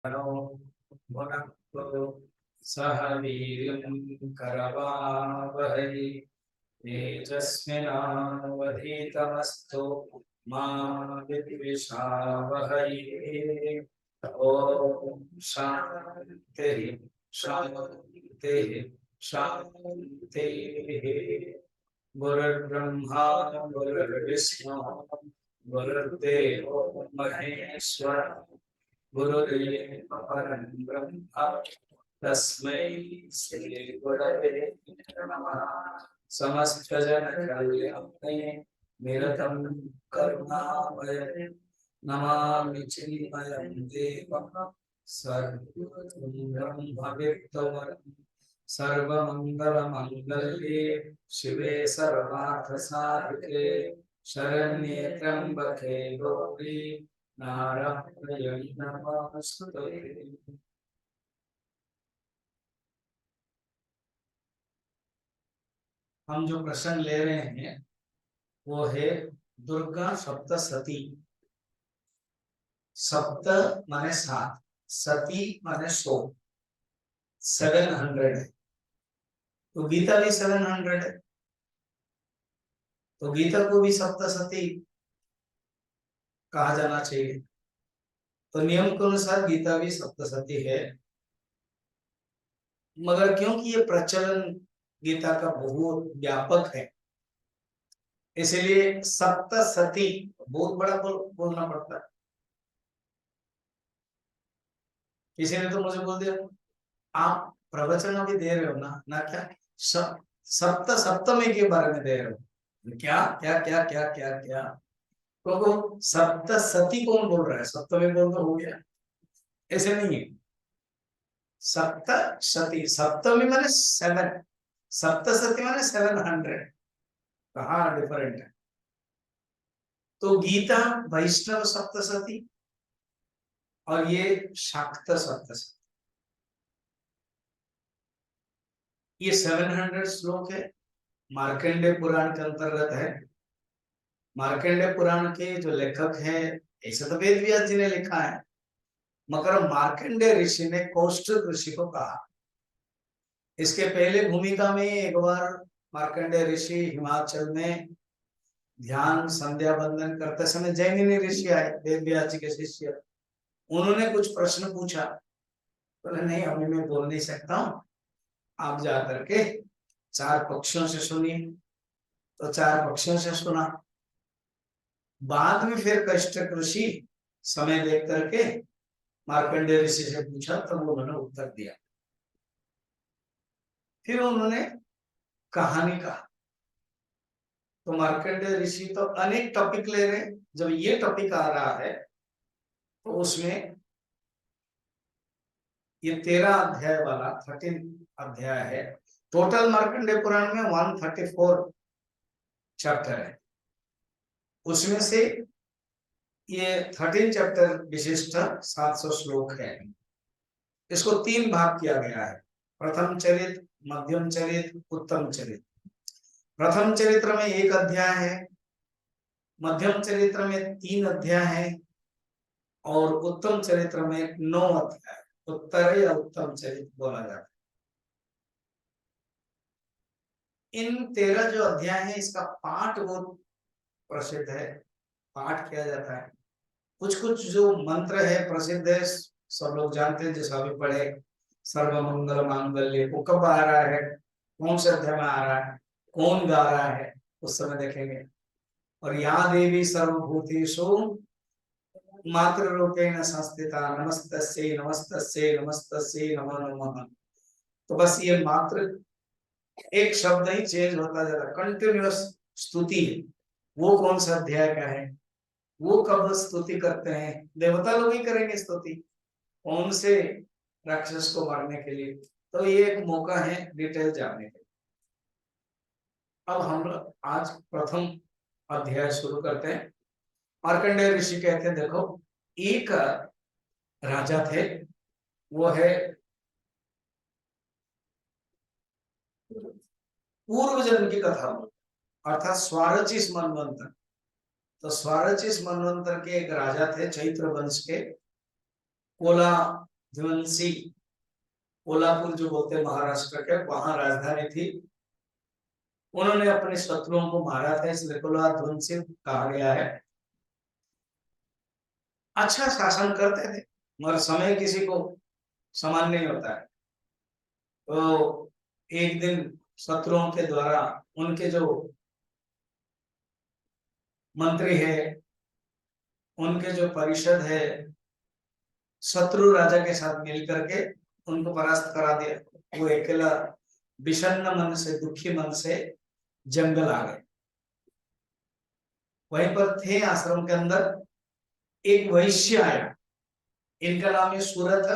तनो भुनक्तु सह वीर्यं करवावहै तेजस्विनावधीतमस्तु मा विद्विषावहै। ओम शांति शांति शांति। गुरुर्ब्रह्मा गुरुर्विष्णु गुरुर्देवो महेश्वर गुरुदेव परं ब्रह्म तस्मै श्री गुरवे नमः। समस्त जन कल्याणे निरतं करुणामय नमामि चिन्मयं देवं सर्वं ब्रह्मविद्वरं सर्वमंगलमंगल्ये शिवे सर्वार्थसाधिके शरण्ये त्र्यंबके गौरी नारायणी नमोस्तुते। हम जो प्रसंग ले रहे हैं वो है दुर्गा सप्तशती। सप्त माने 7, सती माने 100, 700 है। तो गीता भी 700 है, तो गीता को भी सप्तशती कहा जाना चाहिए। तो नियम के अनुसार गीता भी सप्तशती है, मगर क्योंकि ये प्रचलन गीता का बहुत व्यापक है, इसलिए सप्तशती बहुत बड़ा बोलना पड़ता है। किसी ने तो मुझे बोल दिया, आप प्रवचन अभी दे रहे हो ना क्या सप्त सप्तमी के बारे में दे रहे हो? क्या क्या क्या क्या क्या क्या? तो सप्तशती कौन बोल रहा है? सप्तमी बोल तो हो गया, ऐसे नहीं है। सप्तशती, सप्तमी माने 7, सप्तशती माने 700। कहाँ डिफरेंट है? तो गीता वैष्णव सप्तशती और ये शाक्त सप्तशती। ये 700 श्लोक है, मार्कंडेय पुराण के अंतर्गत है। मार्कंडेय पुराण के जो लेखक हैं, ऐसे तो वेद व्यास जी ने लिखा है, मगर मार्कंडेय ऋषि ने कौशिक ऋषि को कहा। इसके पहले भूमिका में एक बार मार्कंडेय ऋषि हिमाचल में ध्यान संध्या बंदन करते समय जैमिनी ऋषि आए, वेद व्यास जी के शिष्य। उन्होंने कुछ प्रश्न पूछा, बोले नहीं अभी मैं बोल नहीं सकता हूँ, आप जा करके 4 पक्षियों से सुनिए। तो 4 पक्षियों से सुना। बाद में फिर कष्टक ऋषि समय देख करके मार्कंडेय ऋषि से पूछा, तब उन्होंने उत्तर दिया। फिर उन्होंने कहानी कहा। तो मार्कंडेय ऋषि तो अनेक टॉपिक ले रहे, जब ये टॉपिक आ रहा है तो उसमें ये 13 अध्याय वाला 13 अध्याय है। टोटल मार्कंडेय पुराण में 134 चैप्टर है, उसमें से ये 13 चैप्टर विशिष्ट 700 श्लोक है। इसको 3 भाग किया गया है, प्रथम चरित, मध्यम चरित, उत्तम चरित। प्रथम चरित्र में 1 अध्याय है, मध्यम चरित्र में 3 अध्याय है और उत्तम चरित्र में 9 अध्याय। उत्तर या उत्तम चरित्र बोला जाता है। इन 13 जो अध्याय है, इसका पाठ बहुत प्रसिद्ध है, पाठ किया जाता है। कुछ कुछ जो मंत्र है प्रसिद्ध है, सब लोग जानते हैं, जैसा अभी पढ़े सर्वमंगल मांगल्य, वो कब आ रहा है, कौन से अध्याय में आ रहा है, कौन गा रहा है, उस समय देखेंगे। और या देवी सर्वभूतेषु मातृ रूपेण संस्थिता नमस्तस्यै नमस्तस्यै नमस्तस्यै नमो नमः। तो बस ये मात्र एक शब्द ही चेंज होता जा रहा, कंटिन्यूअस स्तुति। वो कौन सा अध्याय का है, वो कब स्तुति करते हैं? देवता लोग ही करेंगे स्तुति, कौन से राक्षस को मारने के लिए। तो ये एक मौका है डिटेल जानने के। अब हम आज प्रथम अध्याय शुरू करते हैं। मार्कंडेय ऋषि कहते हैं, देखो एक राजा थे, वो है पूर्व जन्म की कथा, अर्थात स्वारचिस मनवंतर। तो स्वारचिस मनवंतर के एक राजा थे, चैत्र वंश के, कोला ध्वंसी, कोल्हापुर जो बोलते हैं महाराष्ट्र के, वहां राजधानी थी। उन्होंने अपने शत्रुओं को मारा था, इसलिए कोल्हा ध्वंसी कहा गया है। अच्छा शासन करते थे, मगर समय किसी को समान नहीं होता है। तो एक दिन शत्रुओं के द्वारा उनके जो मंत्री है, उनके जो परिषद है, शत्रु राजा के साथ मिलकर के उनको परास्त करा दिया। वो अकेला विषन्न मन से, दुखी मन से जंगल आ गए। वहीं पर थे आश्रम के अंदर, एक वैश्य आया। इनका नाम है सूरथ।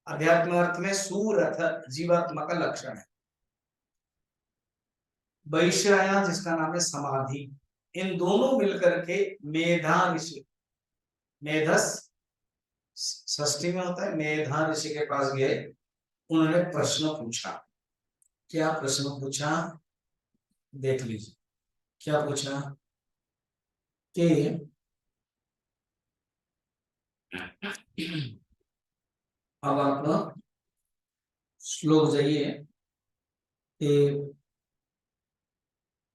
अध्यात्म अर्थ में सूरथ जीवात्मा का लक्षण है। वैश्य आया जिसका नाम है समाधि। इन दोनों मिलकर के मेधा ऋषि, मेधस षष्ठी में होता है, मेधा ऋषि के पास गए। उन्होंने प्रश्न पूछा। क्या प्रश्न पूछा, देख लीजिए। क्या पूछा कि अब आप श्लोक जाइए कि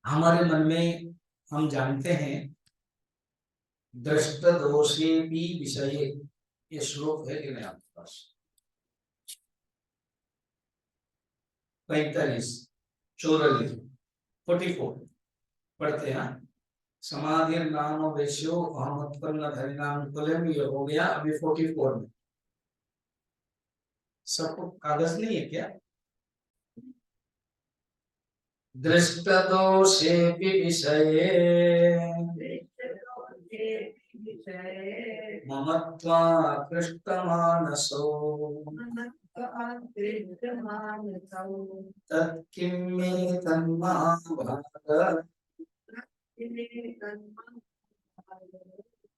हमारे मन में हम जानते हैं दृष्ट दोषे भी विषय, ये श्लोक है कि नहीं आपके पास? 45 44 44 पढ़ते हैं। समाधि नाम वैश्यो अहम उत्पन्न धरिनाम कुलम, ये हो गया अभी 44 में। सबको कागज नहीं है क्या? दृष्ट दोषे विषये ममत्वा कृष्टमानसो तत्किं मे तन्महाभाग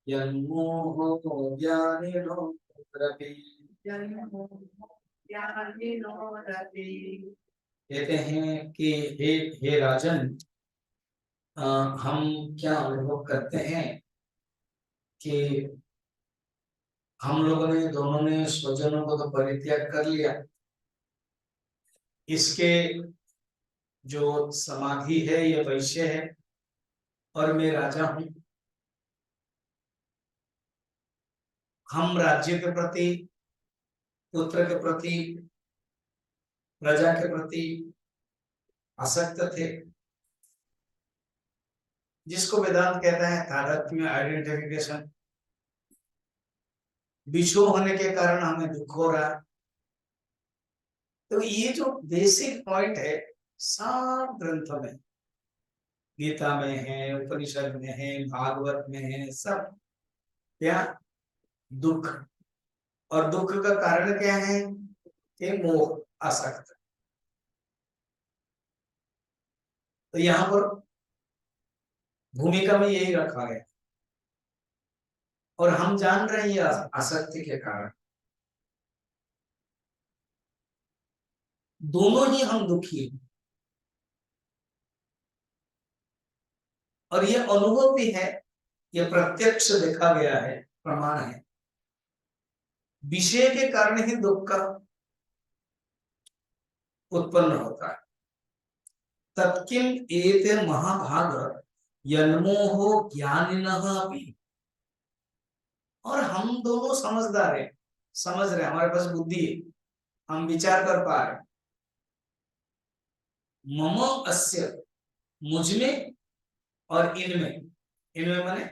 यन्मोहो ज्ञानिनो रवि। कहते हैं कि हे राजन, हम क्या अनुभव करते हैं कि हम लोगों ने, दोनों ने स्वजनों को तो परित्याग कर लिया। इसके जो समाधि है ये वैश्य है और मैं राजा हूं। हम राज्य के प्रति, पुत्र के प्रति, प्रजा के प्रति आसक्त थे, जिसको वेदांत कहता है तादात्म्य, आइडेंटिफिकेशन। विछोह होने के कारण हमें दुख हो रहा। तो ये जो बेसिक पॉइंट है सब ग्रंथों में, गीता में है, उपनिषद में है, भागवत में है, सब क्या दुख। और दुख का कारण क्या है कि मोह, आसक्त। तो यहाँ पर भूमिका में यही रखा है। और हम जान रहे हैं ये आसक्ति के कारण दोनों ही हम दुखी हैं। और ये अनुभव भी है, ये प्रत्यक्ष देखा गया है, प्रमाण है। विषय के कारण ही दुख का उत्पन्न होता है। तत्किं एते महाभाग यन्मोहो ज्ञानिनः अपि। और हम दोनों समझदार हैं, समझ रहे, हमारे पास बुद्धि है, हम विचार कर पा रहे। मम अस्य, मुझमें और इनमें, इनमें माने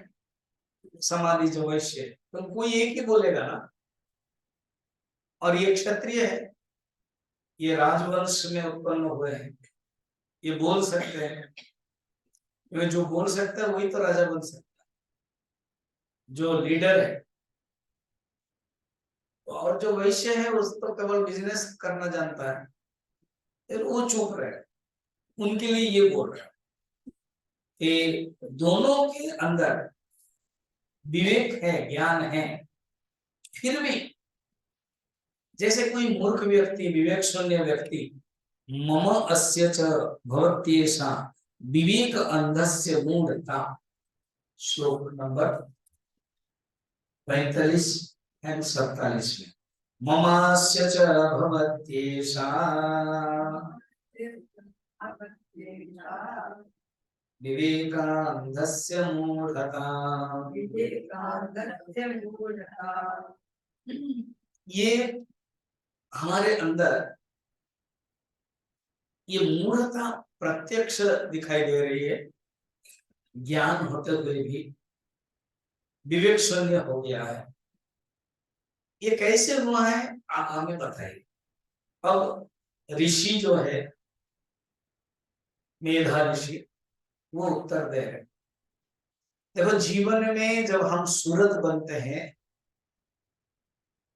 समाधि जो वैश्य, तो कोई एक ही बोलेगा ना। और ये क्षत्रिय है, ये राजवंश में उत्पन्न हुए हैं, ये बोल सकते हैं। जो बोल सकता है वही तो राजा बन सकता है, जो लीडर है। और जो वैश्य है उसको केवल बिजनेस करना जानता है, फिर वो चुप रहे। उनके लिए ये बोल रहा है कि दोनों के अंदर विवेक है, ज्ञान है, फिर भी जैसे कोई मूर्ख व्यक्ति, विवेक शून्य व्यक्ति, मम अस्य च भवत्येषा विवेक अंधस्य मूढ़ता, श्लोक नंबर 45 एंड 47 में। ममास्य च भवत्येषा विवेकानन्दस्य मूढ़ता। ये हमारे अंदर ये मूढ़ता प्रत्यक्ष दिखाई दे रही है। ज्ञान होते हुए भी विवेक शून्य हो गया है। ये कैसे हुआ है आप हमें बताइए। अब ऋषि जो है मेधा ऋषि वो उत्तर दे रहे। देखो जीवन में जब हम सूरत बनते हैं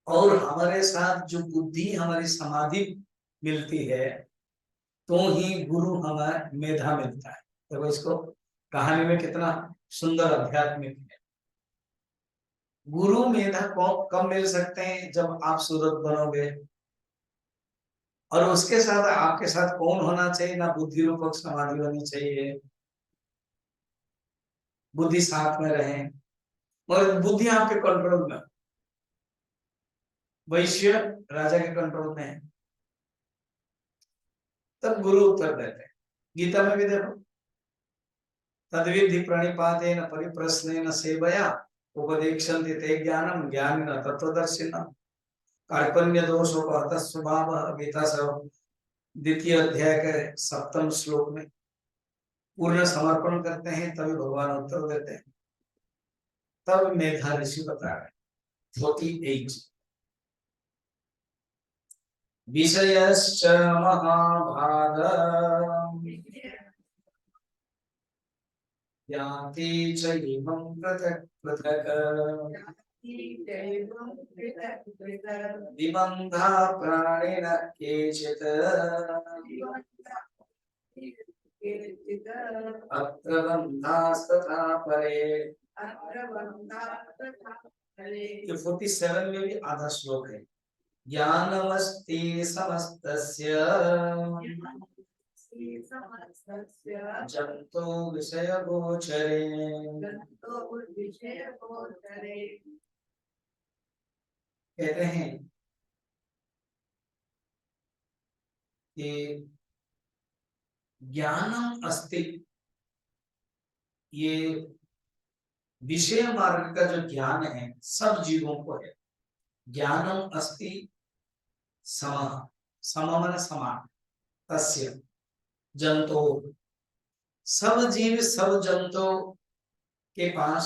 और हमारे साथ जो बुद्धि हमारी समाधि मिलती है तो ही गुरु हमें मेधा मिलता है। देखो इसको कहानी में कितना सुंदर अध्यात्मिक है। गुरु मेधा को कब मिल सकते हैं जब आप सूरत बनोगे और उसके साथ आपके साथ कौन होना चाहिए ना बुद्धि रूपक समाधि होनी चाहिए। बुद्धि साथ में रहे और बुद्धि आपके कंट्रोल में। वैश्य राजा के कंट्रोल में है तब गुरु उत्तर देते हैं। गीता में भी देखो तद्विधि प्रणिपातेन परिप्रश्नेन सेवया उपदेक्षन्ति ते ज्ञानम ज्ञानिनः तत्त्वदर्शिनः। कार्पण्य दोषोपहत स्वभाव गीता से द्वितीय अध्याय के 7वें श्लोक में पूर्ण समर्पण करते हैं तभी भगवान उत्तर देते हैं। तब मेधा ऋषि बता रहे 48 विषयश्च महाभाग याति च इमं पृथक् पृथक् विबन्धा प्राणिन केचित् अत्र बन्धास्तथा परे। ये 47 में भी आधा श्लोक है। ज्ञानमस्ति समस्तस्य जंतो विषय गोचरे। कहते हैं कि ज्ञानम अस्ति ये विषय मार्ग का जो ज्ञान है सब जीवों को है। ज्ञानम अस्ति सम समान समान तस्य जंतो सब जीव सब जंतु के पास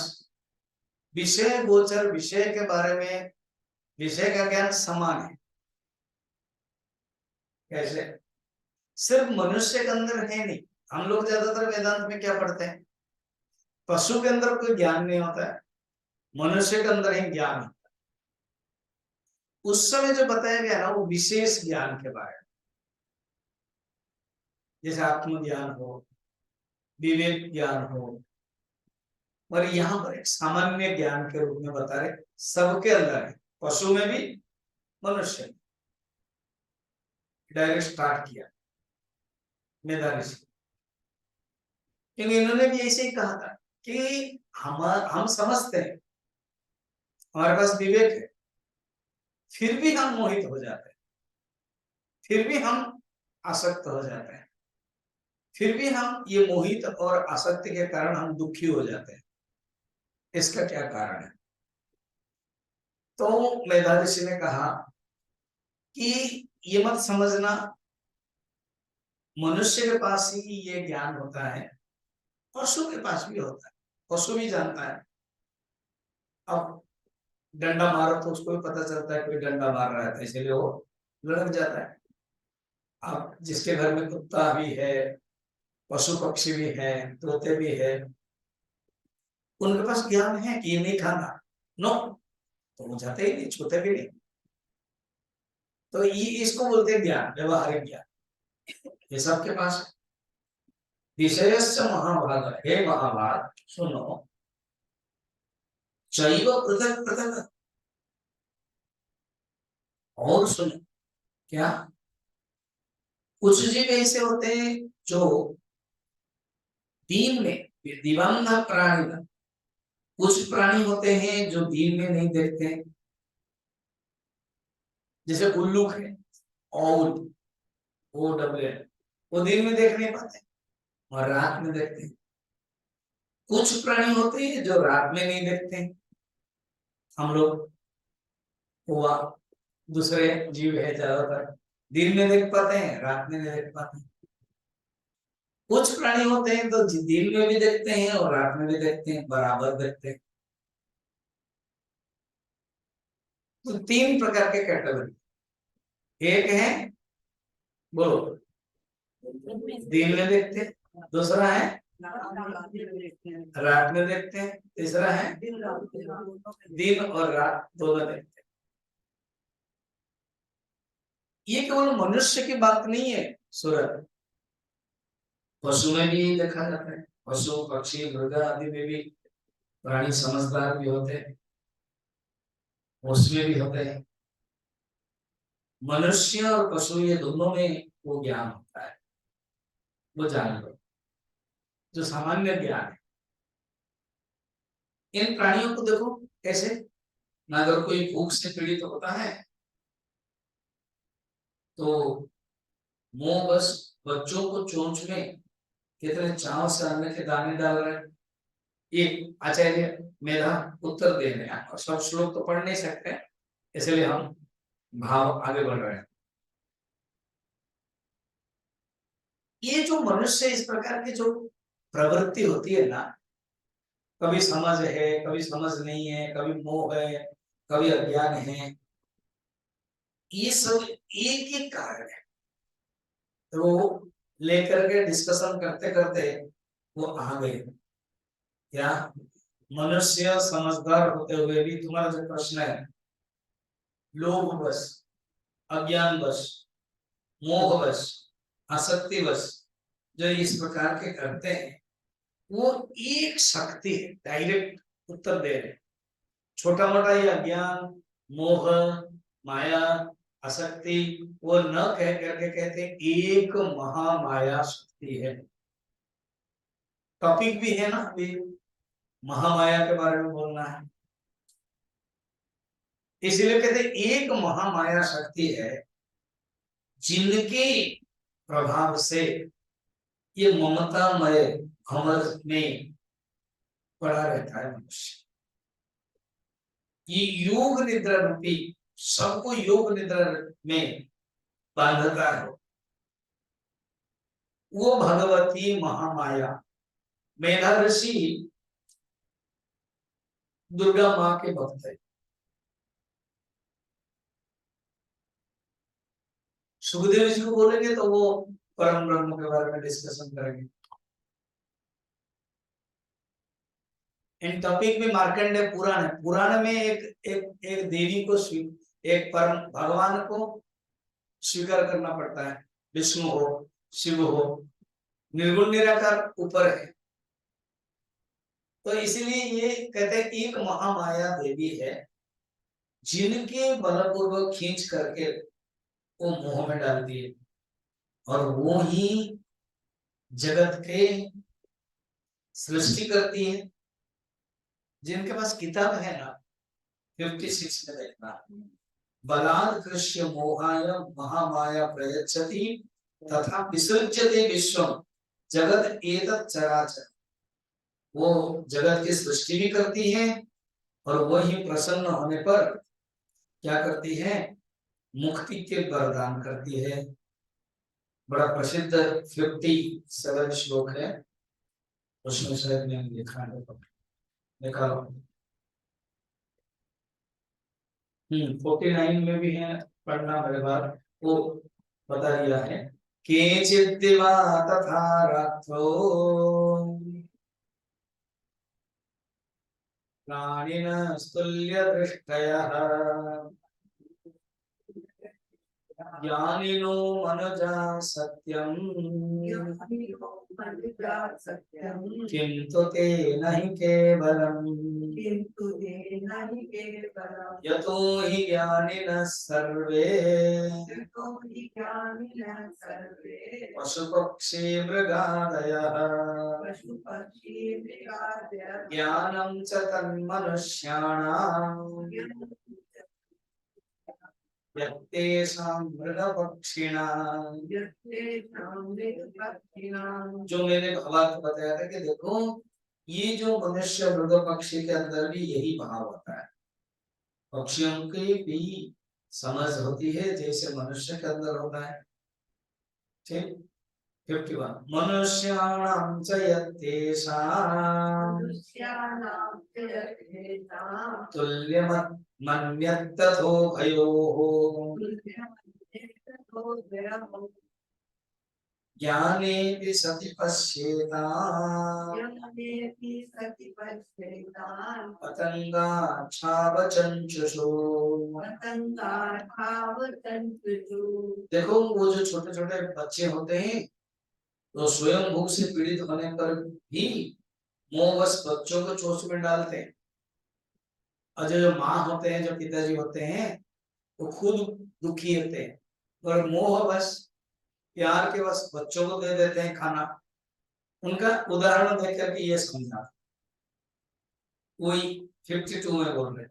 विषय गोचर विषय के बारे में विषय का ज्ञान समान है। कैसे? सिर्फ मनुष्य के अंदर है नहीं। हम लोग ज्यादातर वेदांत में क्या पढ़ते हैं पशु के अंदर कोई ज्ञान नहीं होता है मनुष्य के अंदर ही ज्ञान होता है। उस समय जो बताया गया ना वो विशेष ज्ञान के बारे में जैसे आत्मज्ञान हो विवेक ज्ञान हो और यहाँ पर एक सामान्य ज्ञान के रूप में बता रहे सबके अंदर है पशु में भी मनुष्य में। डायरेक्ट स्टार्ट किया मेधा ऋषि क्योंकि इन्होंने भी ऐसे ही कहा था कि हम समझते हैं हमारे पास विवेक है फिर भी हम मोहित हो जाते हैं फिर भी हम आसक्त हो जाते हैं फिर भी हम ये मोहित और आसक्ति के कारण हम दुखी हो जाते हैं। इसका क्या कारण है? तो मेधा ऋषि ने कहा कि ये मत समझना मनुष्य के पास ही ये ज्ञान होता है पशु के पास भी होता है पशु भी जानता है। अब डंडा मारो तो उसको भी पता चलता है कोई डंडा मार रहा है इसलिए वो लड़क जाता है। अब जिसके घर में कुत्ता भी है पशु पक्षी भी है तोते भी है उनके पास ज्ञान है कि ये नहीं खाना नो तो वो जाते ही नहीं छूते भी नहीं। तो ये इसको बोलते हैं ज्ञान व्यवहारिक ज्ञान ये सबके पास है। विषयस्य महाभाग हे महाभाग सुनो चैव पृथक पृथक और सुनो क्या कुछ जीव ऐसे होते हैं जो दिन में दिवंग प्राणी कुछ प्राणी होते हैं जो दिन में नहीं देखते जैसे उल्लू है, औल, OWL, वो दिन में देख नहीं पाते और रात में देखते हैं। कुछ प्राणी होते हैं जो रात में नहीं देखते हैं, हम लोग हुआ, दूसरे जीव है ज्यादातर दिन में देख पाते हैं, रात में नहीं देख पाते हैं। कुछ प्राणी होते हैं तो दिन में भी देखते हैं और रात में भी देखते हैं, बराबर देखते हैं। तो तीन प्रकार के कैटेगरी, एक है बोलो दिन में देखते हैं, दूसरा है रात में देखते हैं, तीसरा है दिन और रात दोनों देखते हैं। ये केवल मनुष्य की बात नहीं है सूरज, पशु में भी देखा जाता है, पशु पक्षी मृग आदि में भी प्राणी समझदार भी होते हैं, उसमें भी होते हैं। मनुष्य और पशु ये दोनों में वो ज्ञान होता है, वो जान लो जो सामान्य ज्ञान है। इन प्राणियों को देखो कैसे, ना अगर कोई भूख से पीड़ित होता है तो मोह बस बच्चों को चोंच में कितने चाव से अन्न के दाने डाल रहे हैं। एक आचार्य मेधा उत्तर दे रहे हैं, और सब श्लोक तो पढ़ नहीं सकते, इसलिए हम भाव आगे बढ़ रहे हैं। ये जो मनुष्य इस प्रकार की जो प्रवृत्ति होती है ना, कभी समझ है, कभी समझ नहीं है, कभी मोह है, कभी अज्ञान है, ये सब एक ही कारण है। तो लेकर के डिस्कशन करते करते वो आ गए क्या, मनुष्य समझदार होते हुए भी तुम्हारा जो प्रश्न है, लोभ बस, अज्ञान बस, मोह बस, आसक्ति बस, जो इस प्रकार के करते हैं, वो एक शक्ति है, डायरेक्ट उत्तर दे रहे। छोटा मोटा ये अज्ञान, मोह, माया, आसक्ति, वो न कह करके कहते एक महामाया शक्ति है। टॉपिक भी है ना अभी, महामाया के बारे में बोलना है, इसलिए कहते एक महामाया शक्ति है जिनके प्रभाव से ये ममतामय घमंड में पड़ा रहता है मनुष्य। ये योग निद्रा रूपी सबको योग निद्रा में बांधता है, वो भगवती महामाया। मेधा ऋषि दुर्गा माँ के भक्त है। सुखदेव जी को बोलेंगे तो वो परम ब्रह्म के बारे में डिस्कशन करेंगे। इन टॉपिक में मार्कंडेय पुराण है, पुराण में एक देवी को एक परम भगवान को स्वीकार करना पड़ता है, विष्णु हो, शिव हो, निर्गुण निराकार ऊपर है। तो इसीलिए ये कहते हैं एक महामाया देवी है जिनके बलपूर्वक खींच करके वो मोह में डालती है, और वो ही जगत के सृष्टि करती है। जिनके पास किताब है ना 56 में देखना, बलात् कृष्य मोहाय महामाया प्रयच्छति तथा विसृज्यते विश्वम जगत एतत् चराचर। वो जगत की सृष्टि भी करती है और वही प्रसन्न होने पर क्या करती है, मुक्ति के वरदान करती है। बड़ा प्रसिद्ध 57 श्लोक है, उसमें शायद मैंने लिखा है, देखा 49 में भी है, पढ़ना मेरे बार वो बता दिया है। केचित् दिवा तथा रात्रो प्राणिनस्तुल्यदृष्टयः ज्ञानिनो मनुजा सत्यम किंतु ते नहि केवलम् यतो हि ज्ञानिनः सर्वे पशुपक्षी मृगादयः ज्ञानं च तन्मनुष्याणाम् यत्तेषां मृगपक्षिणां, जो मैंने भावार्थ बताया था कि देखो ये जो मनुष्य मृग पक्षी के अंदर भी यही भाव होता है, पक्षियों की भी समझ होती है जैसे मनुष्य के अंदर होता है। ठीक। 51 मनुष्याणां च यत्तेषां तुल्यमन्यत्तथो भयोः ज्ञानेऽपि सति पश्येताम् पतंगाच्छावचंचुषु। देखो वो जो छोटे छोटे बच्चे होते हैं तो स्वयं भूख से पीड़ित होने पर भी मोहवश बच्चों को चोंच में डालते हैं, और जो माँ होते हैं, जो पिताजी होते हैं, वो खुद दुखी होते हैं और मोहवश प्यार के वश बच्चों को दे देते हैं खाना। उनका उदाहरण देख करके ये समझा। कोई 52 में बोल रहे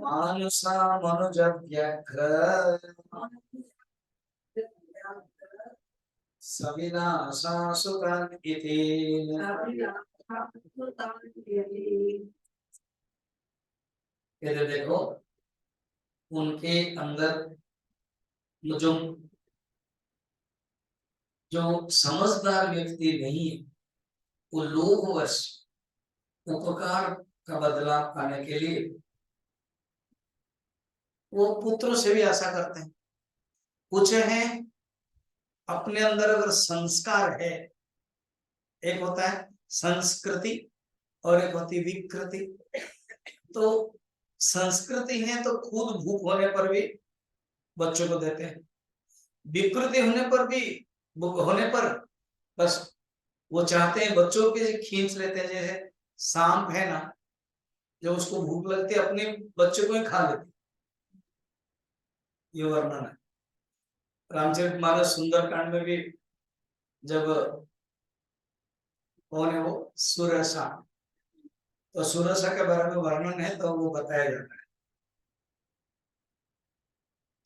मानुषा मनुजव्यघ्र सविनाशासुतान् इति। कहते देखो उनके अंदर जो जो समझदार व्यक्ति नहीं है वो लोभवश उपकार का बदला पाने के लिए वो पुत्रों से भी आशा करते हैं। कुछ हैं अपने अंदर अगर संस्कार है, एक होता है संस्कृति और एक होती विकृति। तो संस्कृति है तो खुद भूख होने पर भी बच्चों को देते हैं, विकृति होने पर बस वो चाहते हैं बच्चों के खींच लेते हैं। जैसे सांप है ना, जो उसको भूख लगती है अपने बच्चों को ही खा लेती, ये वर्णन है रामचरितमानस सुंदरकांड में भी। जब कौन है वो सुरसा, तो सुरसा के बारे में वर्णन है तो वो बताया जाता है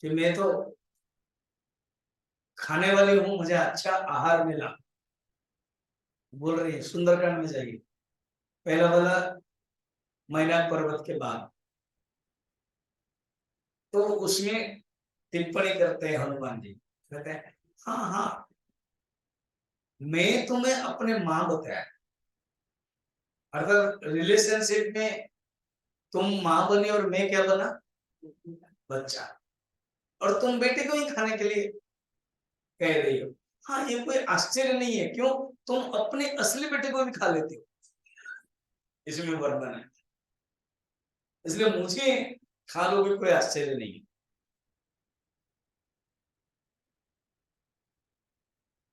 कि मैं तो खाने वाली हूं, मुझे अच्छा आहार मिला, बोल रही है। सुंदरकांड में जाइए, पहला वाला मैनाक पर्वत के बाद, तो उसमें टिप्पणी करते हैं हनुमान जी, कहते हैं हाँ हाँ मैं तुम्हें अपने मां बताया, अर्थात रिलेशनशिप में तुम मां बनी और मैं क्या बना, बच्चा, और तुम बेटे को ही खाने के लिए कह रही हो। हाँ ये कोई आश्चर्य नहीं है, क्यों, तुम अपने असली बेटे को भी खा लेते हो, इसमें वर्णन है, इसलिए मुझे खा लोगे कोई आश्चर्य नहीं है।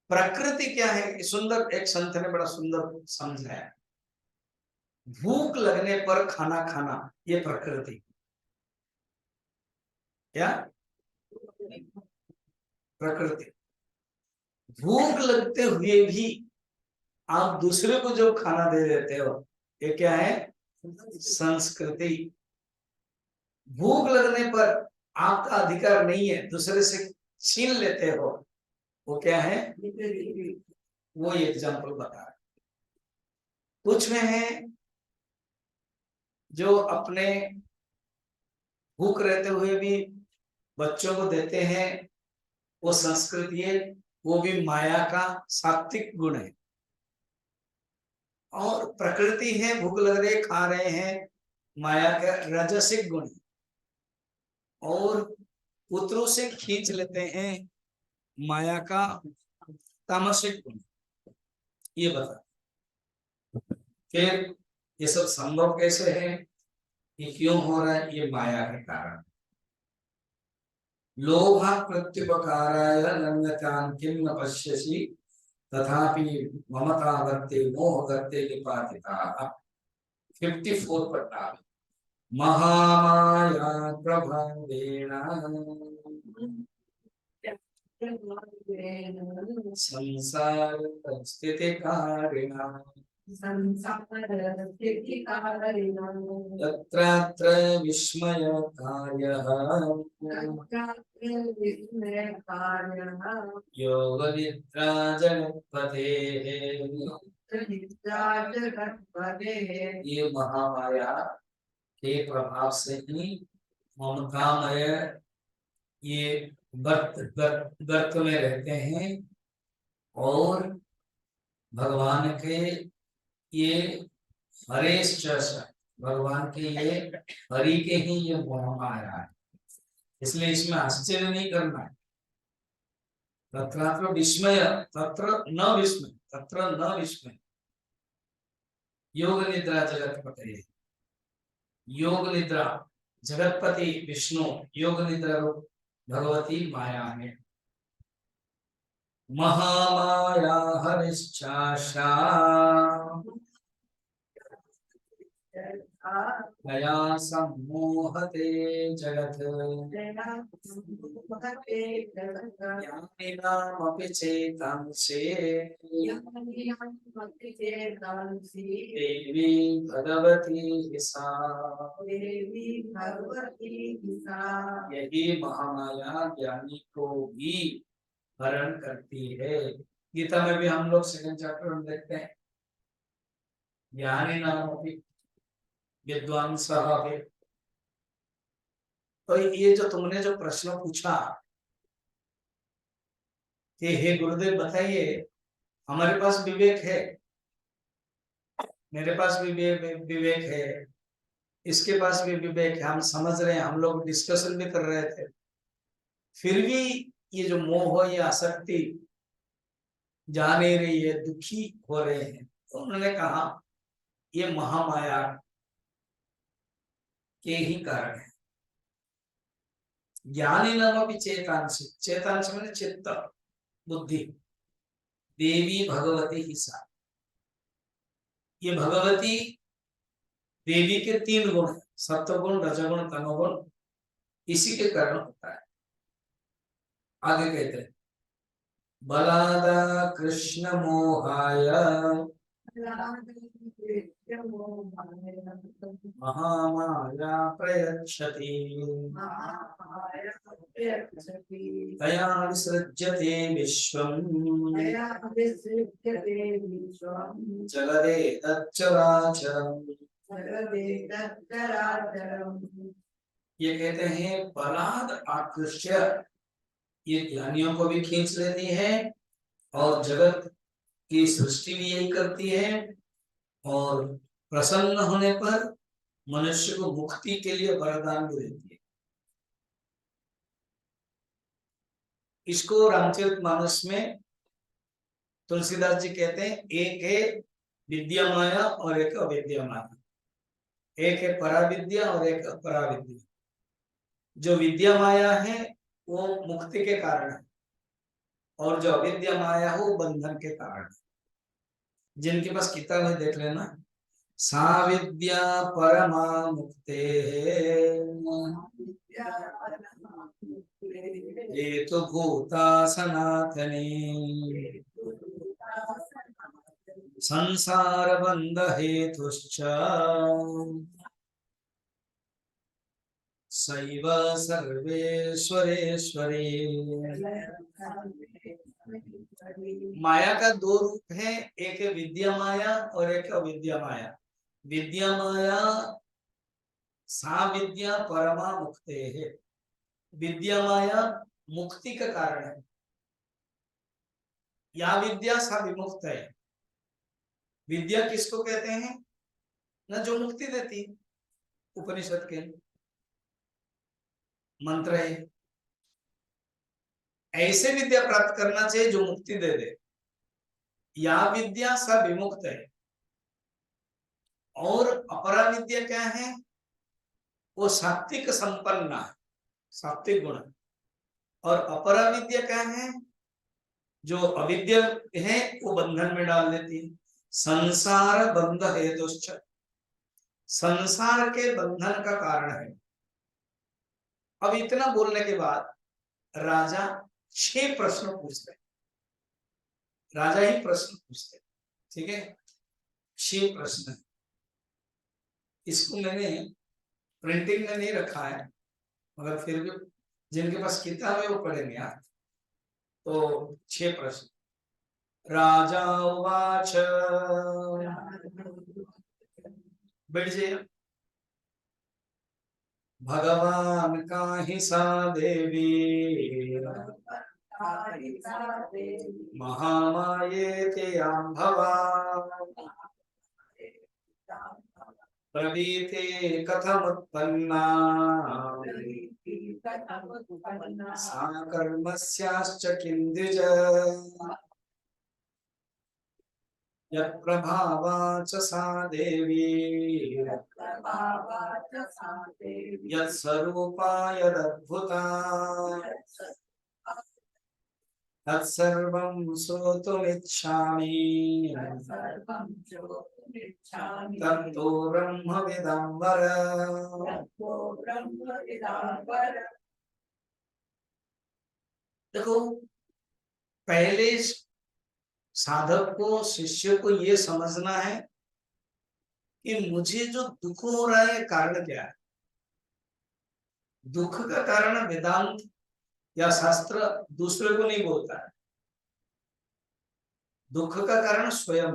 प्रकृति क्या है, सुंदर एक संत ने बड़ा सुंदर समझाया, भूख लगने पर खाना खाना ये प्रकृति। क्या प्रकृति, भूख लगते हुए भी आप दूसरे को जो खाना दे देते हो ये क्या है, संस्कृति। भूख लगने पर आपका अधिकार नहीं है, दूसरे से छीन लेते हो, वो क्या है, वो एग्जाम्पल बता रहे। कुछ में है जो अपने भूख रहते हुए भी बच्चों को देते हैं, वो संस्कृति है, वो भी माया का सात्विक गुण है। और प्रकृति है, भूख लग रही खा रहे हैं, माया का राजसिक गुण है। और पुत्रों से खींच लेते हैं, माया का तामसिक गुण। ये बता फिर ये सब संभव कैसे है, ये क्यों हो रहा है, ये माया के कारण। लोभ प्रत्युपकाराय नन्यतान् किं न पश्यसि तथापि ममता वर्ते मोह वर्ते निपातिताः। 54 पर डाल, महामाया प्रभावेण संसार स्थिति कारिणा तत्रात्र विस्मयकार्यः योगनिद्रा जगत्पतेः। ये महामाया के प्रभाव से ही ममतामय ये गर्त में रहते हैं और भगवान के ये हरेश भगवान के ये हरि के ही ये महामाया है, इसलिए इसमें आश्चर्य नहीं करना है। तत्र विस्मय, तत्र न विस्मय। योग निद्रा जगतपते, योग निद्रा जगतपति विष्णु, योग निद्रा रूप भगवती माया है। महामाया हरिश्चाशा दया सम्मोहते जगत् ज्ञानिनामपि चेतांसि देवी भगवती सा। यही महामाया ज्ञानी को भी हरण करती है। गीता में भी हम लोग सेकंड चैप्टर में देखते हैं, ज्ञानी नाम अपि विद्वांस। तो ये जो तुमने जो प्रश्न पूछा कि हे गुरुदेव बताइए, हमारे पास विवेक है, मेरे पास भी विवेक है, इसके पास भी विवेक है, हम समझ रहे हैं, हम लोग डिस्कशन भी कर रहे थे, फिर भी ये जो मोह, ये आसक्ति जा नहीं रही है, दुखी हो रहे हैं। तो उन्होंने कहा ये महामाया के ही कारण है। ज्ञानी नाम भी चेतांश, चेतांश मैंने चित्त बुद्धि, देवी भगवती ही सा। ये भगवती देवी के 3 गुण है, सत्वगुण, रजगुण, तमोगुण, इसी के कारण होता है। आगे कहते हैं बलादा कृष्ण मोहाय महामाया प्रयच्छति तया विसृज्यते विश्वम् जगदेतच्चराचरम्। ये कहते हैं बलाद आकृष्य, ये ज्ञानियों को भी खींच लेती है और जगत की सृष्टि भी यही करती है, और प्रसन्न होने पर मनुष्य को मुक्ति के लिए वरदान भी देती है। इसको रामचरितमानस में तुलसीदास जी कहते हैं एक है विद्या माया और एक अविद्या माया, एक है पराविद्या और एक अपराविद्या। जो विद्या माया है वो मुक्ति के कारण है, और जो अविद्या माया है वो बंधन के कारण है। जिनके पास किताब है देख लेना, सा विद्या परमा मुक्ते ये तो भूता सनातनी संसार बंध हेतुश्च सैव सर्वेश्वरेश्वरी। माया का 2 रूप है, एक है विद्या माया और एक अविद्या माया। विद्या माया सा विद्या परमा मुक्ते है, विद्या माया मुक्ति का कारण है। या विद्या सा विमुक्त है। विद्या किसको कहते हैं ना, जो मुक्ति देती है, उपनिषद के मंत्र है। ऐसे विद्या प्राप्त करना चाहिए जो मुक्ति दे दे। या विद्या सा विमुक्त है। और अपरा विद्या क्या है, वो सात्विक संपन्न है, सात्विक गुण। और अपरा विद्या क्या है, जो अविद्या है वो बंधन में डाल देती है। संसार बंध हेतुश्च, संसार के बंधन का कारण है। अब इतना बोलने के बाद राजा 6 प्रश्न पूछते हैं, राजा ही प्रश्न पूछते हैं, ठीक है। 6 प्रश्न, इसको मैंने प्रिंटिंग में नहीं रखा है, मगर फिर भी जिनके पास किताब है वो पढ़ेंगे आप। तो 6 प्रश्न। राजा उवाच, बैठ जाइए। भगवान काहि सा देवी महामायेति आम्भवा प्रवीते कथमुत्पन्ना सा कर्मस्याश्च किं द्विज यत्प्रभावा च सा देवी यत्स्वरूपा यदद्भुता तत्सर्वं श्रोतुमिच्छामि तत्तो ब्रह्मविदं वर। देखो, पहले साधक को, शिष्य को ये समझना है कि मुझे जो दुख हो रहा है कारण क्या है। दुख का कारण वेदांत या शास्त्र दूसरे को नहीं बोलता है, दुख का कारण स्वयं।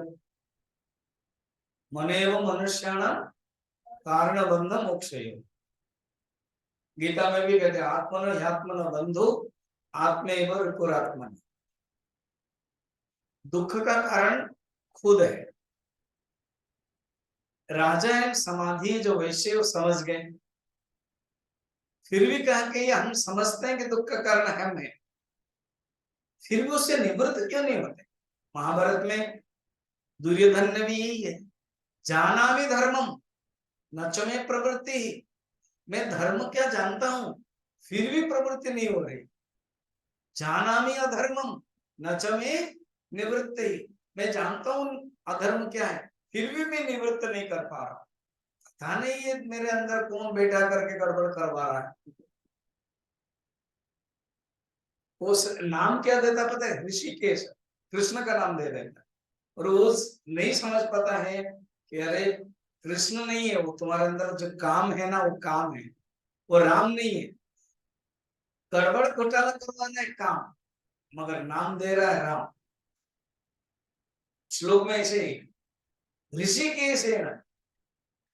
मनेव मनुष्याणां कारण बंध मोक्ष। गीता में भी कहते हैं आत्मन ह्यात्मन बंधु आत्मैव रिपुरात्मन। दुख का कारण खुद है। राजा एवं समाधि जो वैसे वो समझ गए, फिर भी कहा कि हम समझते हैं कि दुख का कारण हम है, फिर भी उससे निवृत्त क्यों नहीं होते। महाभारत में दुर्योधन ने भी यही है, जानामि धर्मम न च मे प्रवृत्ति। मैं धर्म क्या जानता हूं, फिर भी प्रवृत्ति नहीं हो रही। जानामि अधर्मम न च मे निवृत्ति। मैं जानता हूं अधर्म क्या है, फिर भी मैं निवृत्त नहीं कर पा रहा। पता नहीं ये मेरे अंदर कौन बैठा करके गड़बड़ करवा रहा है। उस नाम क्या देता पता है, ऋषिकेश, कृष्ण का नाम दे देता। और वो नहीं समझ पाता है कि अरे कृष्ण नहीं है वो, तुम्हारे अंदर जो काम है ना वो काम है, वो राम नहीं है। गड़बड़ घोटाला करवाना है काम, मगर नाम दे रहा है राम। श्लोक में ऐसे ही ऋषिकेश है ना,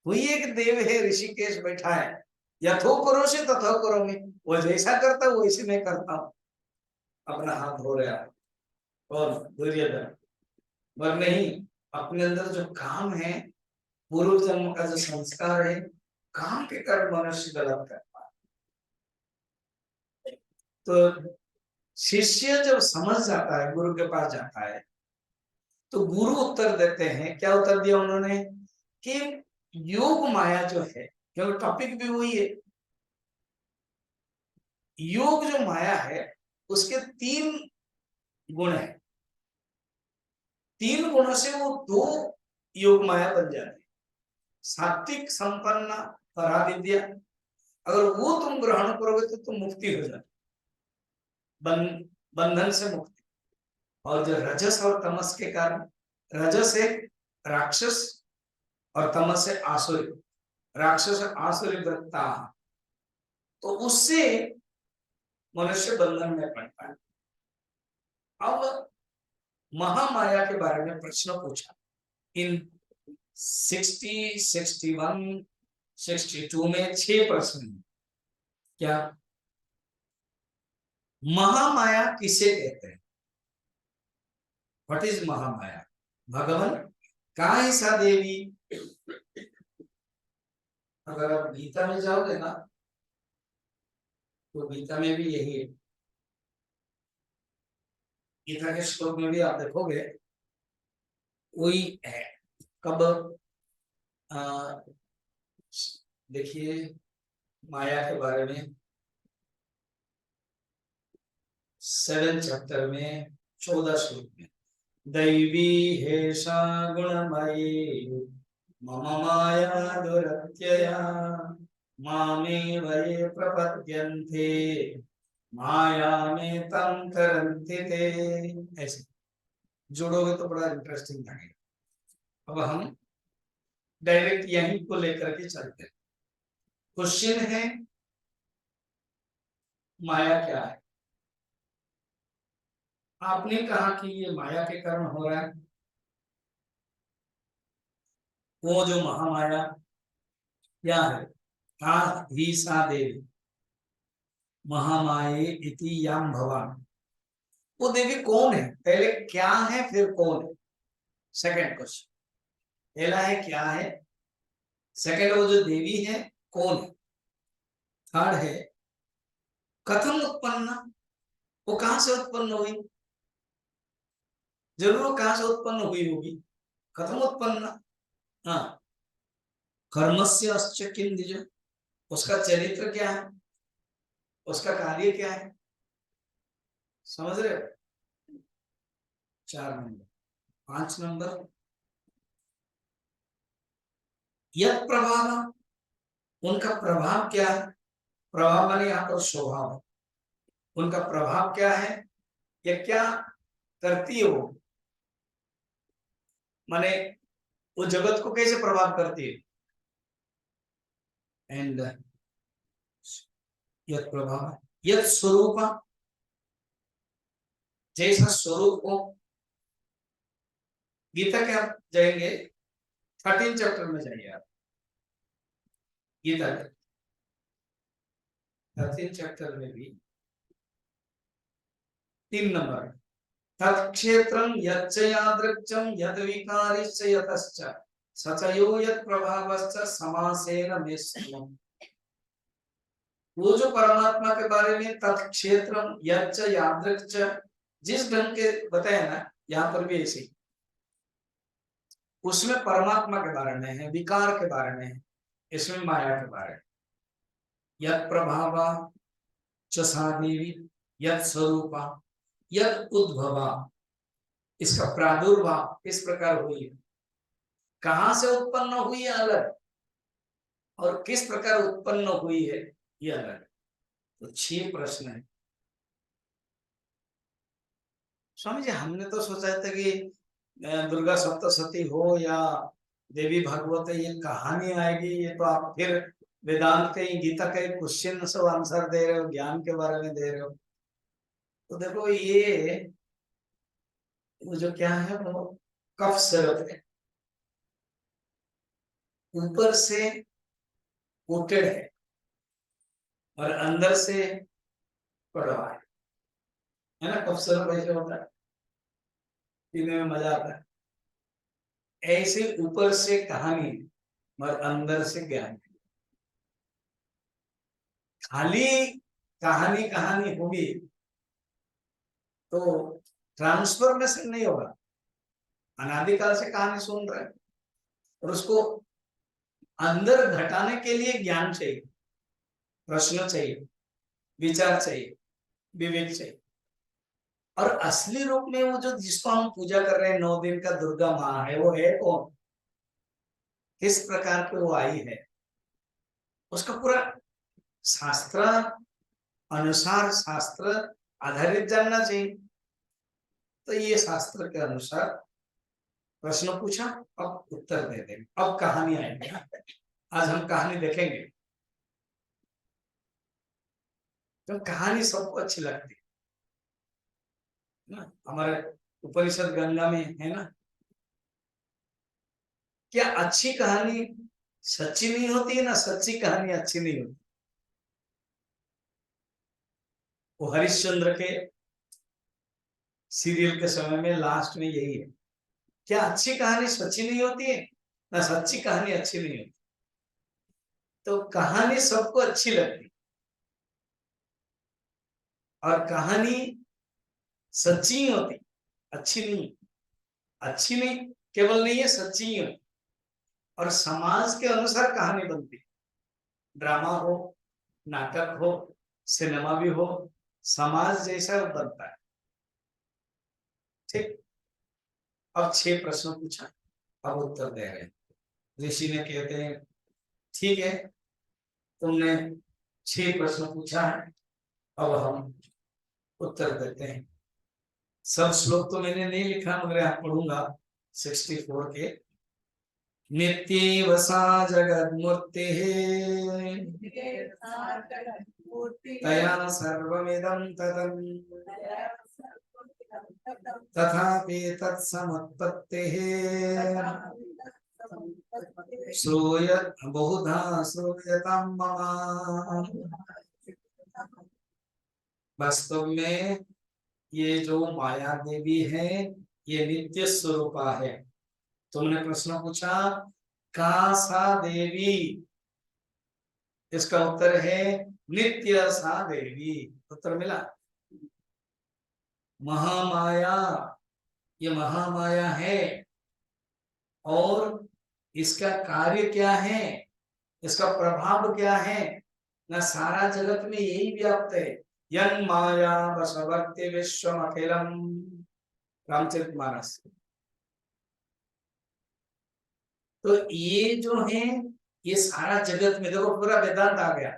वही एक देव है, ऋषिकेश बैठा है। यथो करो से तथो करो में, वो जैसा करता हूँ वैसे मैं करता हूँ। अपना हाथ धो रहा है। और दुर्योधन पर नहीं, अपने अंदर जो काम है, पूर्व जन्म का जो संस्कार है, काम के कारण मनुष्य गलत करता है। तो शिष्य जब समझ जाता है, गुरु के पास जाता है, तो गुरु उत्तर देते हैं। क्या उत्तर दिया उन्होंने कि योग माया जो है, क्योंकि टॉपिक भी वही है, योग जो माया है उसके 3 गुण है। 3 गुणों से वो 2 योग माया बन जाती है। सात्विक संपन्न पराविद्या, अगर वो तुम ग्रहण करोगे तो तुम मुक्ति हो जाए, बंधन से मुक्ति। और जो रजस और तमस के कारण, रजस एक राक्षस और तमस है आसुरी, राक्षस आसुरी वृत्ता, तो उससे मनुष्य बंधन में पड़ता है। अब महामाया के बारे में प्रश्न पूछा इन 60, 61, 62 में 6 प्रश्न। क्या महामाया किसे कहते हैं? What is Mahamaya? भगवान काहे सा देवी। अगर आप गीता में जाओगे ना, तो गीता में भी यही है। गीता के श्लोक में भी आप देखोगे वही है। कब देखिए माया के बारे में 7 चैप्टर में 14 श्लोक में, दैवी हेषा गुणमयी मम माया दुरत्यया मामे वये प्रपद्यन्ते माया में तम तरंते थे, ऐसे जोड़ोगे तो बड़ा इंटरेस्टिंग लगेगा। अब हम डायरेक्ट यहीं को लेकर के चलते हैं। क्वेश्चन है माया क्या है? आपने कहा कि ये माया के कारण हो रहा है। वो जो महामाया क्या है? का ही सा देवी महामाये इति याम भवान। वो देवी कौन है? पहले क्या है फिर कौन है? Second question. पहला है क्या है, सेकंड वो जो देवी है कौन है, थर्ड है कथम उत्पन्न, वो कहां से उत्पन्न हुई? जरूर वो कहां से उत्पन्न हुई होगी। कथम उत्पन्न, हाँ, कर्मस्य अस्च किंदिज, उसका चरित्र क्या है, उसका कार्य क्या है, समझ रहे हो? 4 नंबर। 5 नंबर, यद प्रभाव, उनका प्रभाव क्या है? प्रभाव माने यहाँ पर स्वभाव, उनका प्रभाव क्या है, ये क्या करती है वो, माने वो जगत को कैसे प्रभाव करती है। एंड यद प्रभाव, यद स्वरूप, जैसा स्वरूप हो। गीता के आप जाएंगे 13 चैप्टर में जाइए आप, गीता के 13 चैप्टर में भी 3 नंबर, तत्क्षेत्रम यच्च यादृच्छं यद विकारिश्च यतश्च सचयो यत् प्रभावश्च समासेन मेष्टम। वो जो परमात्मा के बारे में तत्क्षेत्रम यच्च यादृच्छ, जिस ढंग के बताया ना, यहाँ पर भी ऐसे, उसमें परमात्मा के बारे में है, विकार के बारे में है, इसमें माया के बारे में। यत् प्रभावा च सा देवी यत् स्वरूपा यत् उद्भवा, इसका प्रादुर्भाव इस प्रकार हुई है। कहां से उत्पन्न हुई है अलग, और किस प्रकार उत्पन्न हुई है ये अलग। तो 6 प्रश्न है। स्वामी जी हमने तो सोचा था कि दुर्गा सप्तशती हो या देवी भागवत, ये कहानी आएगी, ये तो आप फिर वेदांत के गीता के क्वेश्चन सब आंसर दे रहे हो, ज्ञान के बारे में दे रहे हो। तो देखो ये वो जो क्या है वो कफ सिरप है, ऊपर से कोटेड है और अंदर से कड़वा है ना। कफ सिरप ऐसे होता है, पीने में मजा आता है। ऐसे ऊपर से कहानी और अंदर से ज्ञान। खाली कहानी कहानी होगी तो ट्रांसफॉर्मेशन नहीं होगा। अनादिकाल से कहानी सुन रहे हैं और उसको अंदर घटाने के लिए ज्ञान चाहिए, प्रश्न चाहिए, विचार चाहिए, विवेक चाहिए। और असली रूप में वो जो जिसको हम पूजा कर रहे हैं 9 दिन का दुर्गा माँ है, वो है कौन, किस प्रकार की वो आई है, उसका पूरा शास्त्र अनुसार, शास्त्र आधारित जानना चाहिए। तो ये शास्त्र के अनुसार प्रश्न पूछा, अब उत्तर दे देंगे। अब कहानी आएगी, आज हम कहानी देखेंगे। तो कहानी सबको अच्छी लगती है ना। हमारे उपनिषद गंगा में है ना, क्या अच्छी कहानी सच्ची नहीं होती है ना, सच्ची कहानी अच्छी नहीं होती। वो हरिश्चंद्र के सीरियल के समय में लास्ट में यही है, क्या अच्छी कहानी सच्ची नहीं होती है ना, सच्ची कहानी अच्छी नहीं होती। तो कहानी सबको अच्छी लगती, और कहानी सच्ची ही होती, अच्छी नहीं। अच्छी नहीं केवल नहीं है, सच्ची ही होती। और समाज के अनुसार कहानी बनती, ड्रामा हो, नाटक हो, सिनेमा भी हो, समाज जैसा बनता है। ठीक। अब 6 प्रश्न पूछा, अब उत्तर दे रहे हैं। ऋषि ने कहते हैं ठीक है, तुमने 6 प्रश्न पूछा है, अब हम उत्तर देते हैं। सब श्लोक तो मैंने नहीं लिखा मगर यहाँ पढ़ूंगा 64 के। नित्येव सा जगन्मूर्ति तया सर्वमिदं ततं तथापि तत्समुत्पत्तिः श्रूय बहुधा श्रूयतां मम। वास्तव में ये जो माया देवी है ये नित्य स्वरूपा है। तुमने प्रश्न पूछा का सा देवी, इसका उत्तर है नित्य सा देवी। उत्तर मिला। महामाया, ये महामाया है और इसका कार्य क्या है, इसका प्रभाव क्या है ना, सारा जगत में यही व्याप्त है। यन माया वशवर्ति विश्वम अखिलम, रामचरितमानस। तो ये जो है ये सारा जगत में देखो पूरा वेदांत आ गया।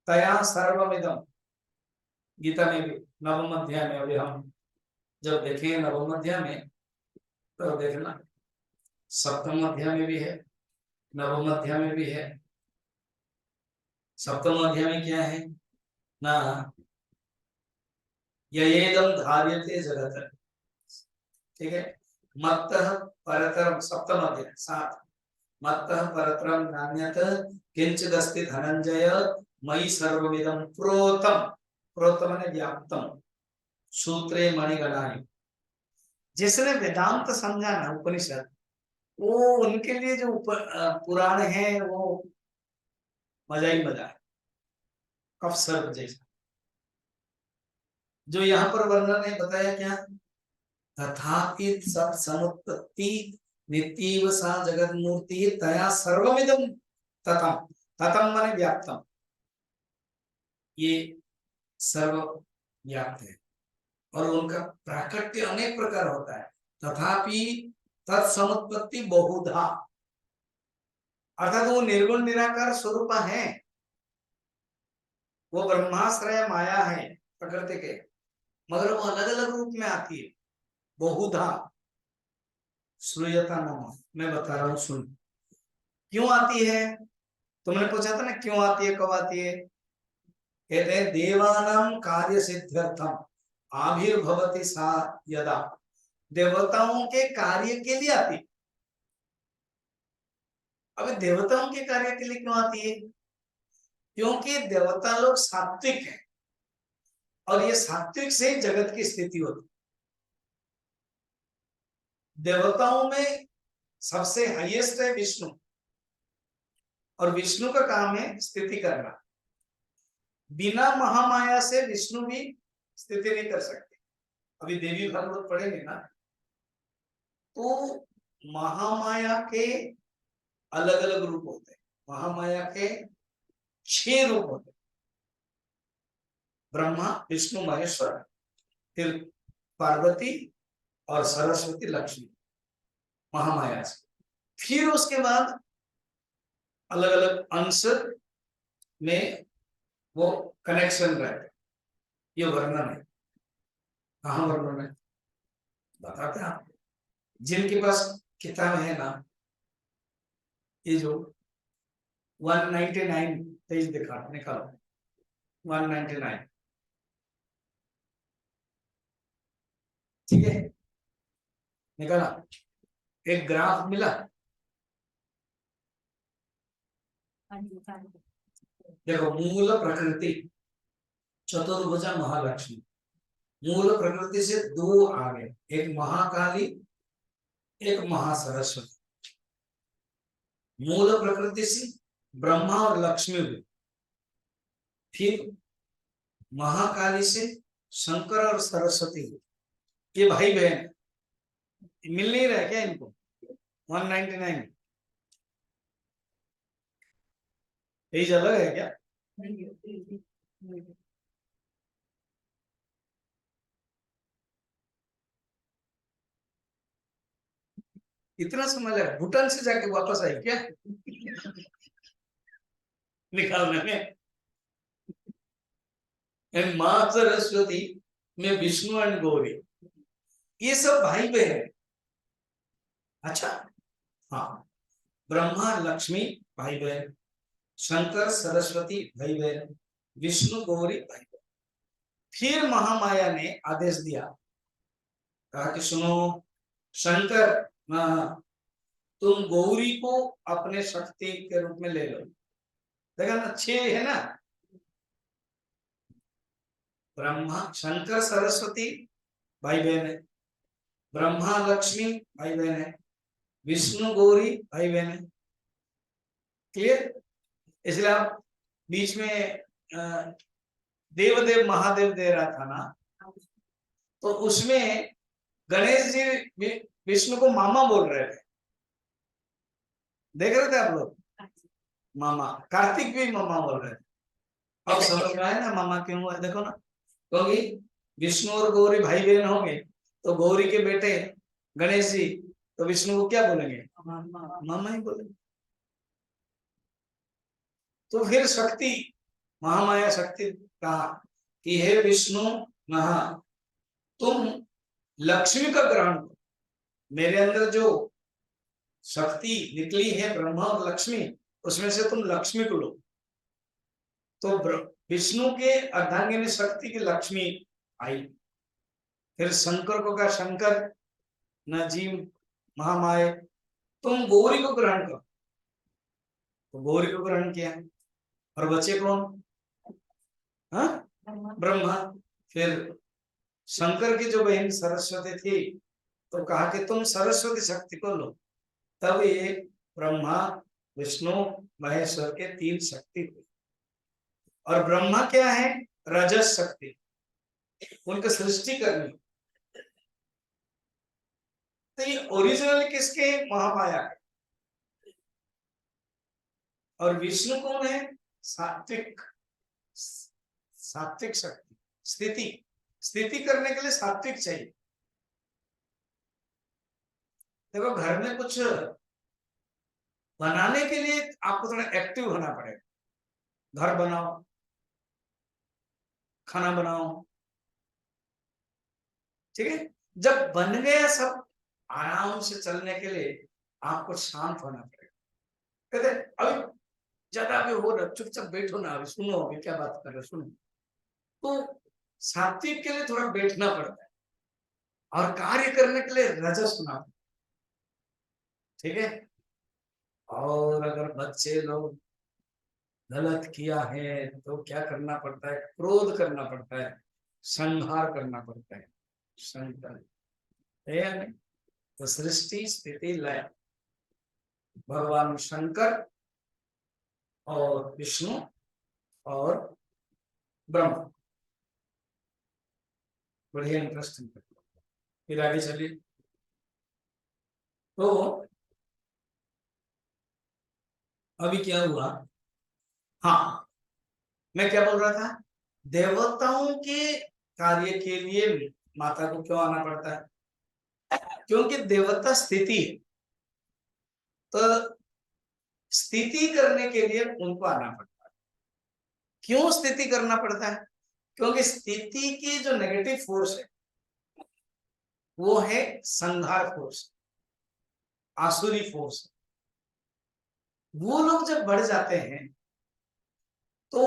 तया सर्वमिदम, गीता में भी नवम अध्याय में, अभी हम जब देखें नवम अध्याय में तो देखना सप्तम अध्याय में भी है, नवम अध्याय में भी है। सप्तम अध्याय में क्या है ना, ययेदं धार्यते जगत, ठीक है। मत्तः परतरम, सप्तम अध्याय 7, मत्तः परतरम नान्यत् किंचिदस्ति धनंजय मयि सर्वमिदं प्रोतम, प्रोतम ने व्याप्तम सूत्रे मणिगणानि। जिसने वेदांत समझा ना उपनिषद, वो उनके लिए जो पुराण है वो मजा ही मजा है, कफ सर्प जैसा। जो यहाँ पर वर्णन है बताया क्या, तथापि सब समुत्पत्ति नित्येव सा जगत मूर्ति तया सर्वमिदं ततम, ततम माने व्याप्तम, ये सर्व व्याप्त है और उनका प्राकट्य अनेक प्रकार होता है। तथापि तत्समुत्पत्ति बहुधा, अर्थात वो निर्गुण निराकार स्वरूप है, वो ब्रह्माश्रय माया है प्रकृति के, मगर वो अलग अलग रूप में आती है। बहुधा श्रूयता नाम, मैं बता रहा हूं सुन। क्यों आती है, तुमने पूछा था ना क्यों आती है कब आती है। कहते हैं देवानां कार्य सिद्ध्यर्थम आविर्भवति सा यदा, देवताओं के कार्य के लिए आती। अब देवताओं के कार्य के लिए क्यों आती है, क्योंकि देवता लोग सात्विक हैं और ये सात्विक से जगत की स्थिति होती। देवताओं में सबसे हाईएस्ट है विष्णु, और विष्णु का काम है स्थिति करना। बिना महामाया से विष्णु भी स्थिति नहीं कर सकते। अभी देवी भागवत पढ़ेंगे ना, तो महामाया के अलग अलग रूप होते हैं। महामाया के 6 रूप होते हैं, ब्रह्मा विष्णु महेश्वर, फिर पार्वती और सरस्वती लक्ष्मी, महामाया से। फिर उसके बाद अलग अलग अंश में वो कनेक्शन रहते। ये वर्णन है, कहाँ वर्णन है बताते हैं आपको। जिनके पास किताब है ना, ये जो 199 पेज दिखा निकालो, 199, ठीक है, निकाला। एक ग्राफ मिला, देखो मूल प्रकृति चतुर्भुजा महालक्ष्मी, मूल प्रकृति से 2 आ गए, एक महाकाली एक महासरस्वती। मूल प्रकृति से ब्रह्मा और लक्ष्मी हुए, फिर महाकाली से शंकर और सरस्वती हुए। ये भाई बहन मिल नहीं रहा क्या इनको, 199 पेज अलग है क्या। इतना समय लगा, भूटान से जाके वापस आई क्या। निकालने में। माँ सरस्वती में विष्णु एंड गौरी, ये सब भाई बहन। अच्छा, हाँ, ब्रह्मा लक्ष्मी भाई बहन, शंकर सरस्वती भाई बहन, विष्णु गौरी भाई बहन। फिर महामाया ने आदेश दिया, कहा कि सुनो शंकर, तुम गौरी को अपने शक्ति के रूप में ले लो। देखा ना, 6 है ना, ब्रह्मा शंकर सरस्वती भाई बहन है, ब्रह्मा लक्ष्मी भाई बहन है, विष्णु गौरी भाई बहन है। क्लियर? इसलिए आप बीच में देवदेव महादेव दे रहा था ना, तो उसमें गणेश जी विष्णु को मामा बोल रहे थे, देख रहे थे आप लोग? मामा। कार्तिक भी मामा बोल रहे थे। अब समझ में आया ना मामा क्यों हुआ? देखो ना, क्योंकि विष्णु और गौरी भाई बहन होंगे, तो गौरी के बेटे गणेश जी तो विष्णु को क्या बोलेंगे? मामा ही बोलेंगे। तो फिर शक्ति, महामाया शक्ति कहा कि हे विष्णु, महा तुम लक्ष्मी का ग्रहण करो। मेरे अंदर जो शक्ति निकली है ब्रह्मा और लक्ष्मी, उसमें से तुम लक्ष्मी को लो। तो विष्णु के अर्धांगिनी शक्ति की लक्ष्मी आई। फिर शंकर को कहा, शंकर न जीव महामाया, तुम गौरी को ग्रहण करो। तो गौरी को ग्रहण किया, और बचे कौन? हाँ, ब्रह्मा। फिर शंकर की जो बहन सरस्वती थी, तो कहा कि तुम सरस्वती शक्ति को लो। तब ये ब्रह्मा विष्णु महेश्वर के 3 शक्ति हुई। और ब्रह्मा क्या है? रजस शक्ति, उनकी सृष्टि करनी। तो ये ओरिजिनल किसके? महामाया के। और विष्णु कौन है? सात्विक, सात्विक शक्ति। स्थिति, स्थिति करने के लिए सात्विक चाहिए। देखो, घर में कुछ बनाने के लिए आपको थोड़ा एक्टिव होना पड़ेगा। घर बनाओ, खाना बनाओ, ठीक है। जब बन गया सब, आराम से चलने के लिए आपको शांत होना पड़ेगा। कहते अभी ज्यादा अभी हो रहा, चुपचाप बैठो ना, अभी सुनो, अभी क्या बात कर रहे, सुनो। तो सात्विक के लिए थोड़ा बैठना पड़ता है, और कार्य करने के लिए रजस होना, ठीक है। और अगर बच्चे लोग गलत किया है तो क्या करना पड़ता है? क्रोध करना पड़ता है, संहार करना पड़ता है, संकल्प है या नहीं? तो सृष्टि स्थिति लय भगवान शंकर और विष्णु और ब्रह्मा। बढ़िया, इंटरेस्टिंग। फिर आगे चलिए। तो अभी क्या हुआ? हाँ, मैं क्या बोल रहा था? देवताओं के कार्य के लिए माता को क्यों आना पड़ता है? क्योंकि देवता स्थिति है, तो स्थिति करने के लिए उनको आना पड़ता है। क्यों स्थिति करना पड़ता है? क्योंकि स्थिति की जो नेगेटिव फोर्स है, वो है संहार फोर्स, आसुरी फोर्स। वो लोग जब बढ़ जाते हैं, तो